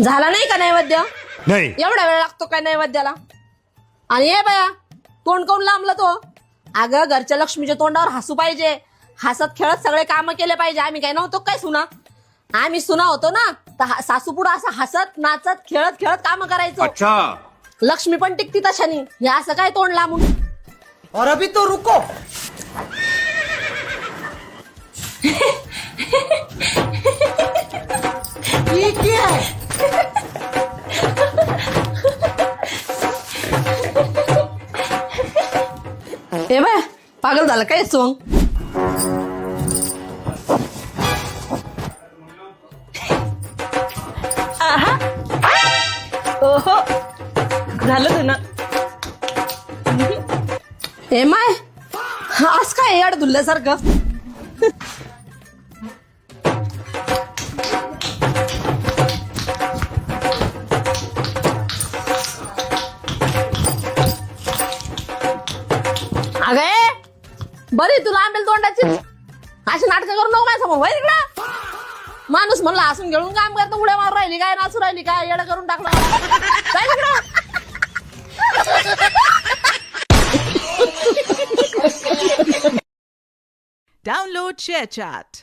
झाला नाही का नैवेद्य? नाही. एवढा वेळ लागतो काय नैवेद्याला? आणि ये बाया, तोंड काऊन लांबला तो? अगं घरच्या लक्ष्मीच्या तोंडावर हसू पाहिजे, हसत खेळत सगळे काम केले पाहिजे. आम्ही काय नव्हतो काय सुना? आम्ही सुना होतो ना, तर सासू पुढं असं हसत नाचत खेळत खेळत काम करायचो. अच्छा. लक्ष्मी पण टिकती तशानी. हे असं काय तोंड लांबून? और अभी तो रुको. ये क्या है? हे बाय, पागल झालं काय सोंग? ओहो, झालं तुला. हे माय, आज काय याड धुल्ल्यासारखं? अगे बरी तुला आंबेल तोंडाची अशी नाटकं करू नको माझ्या समोर. होय तिकडं माणूस म्हणला हसून घेऊन काम करतो, उड्या मारून राहिली काय, नाचू राहिली काय, येडं करून टाकलं काय तिकडं. Download ShareChat.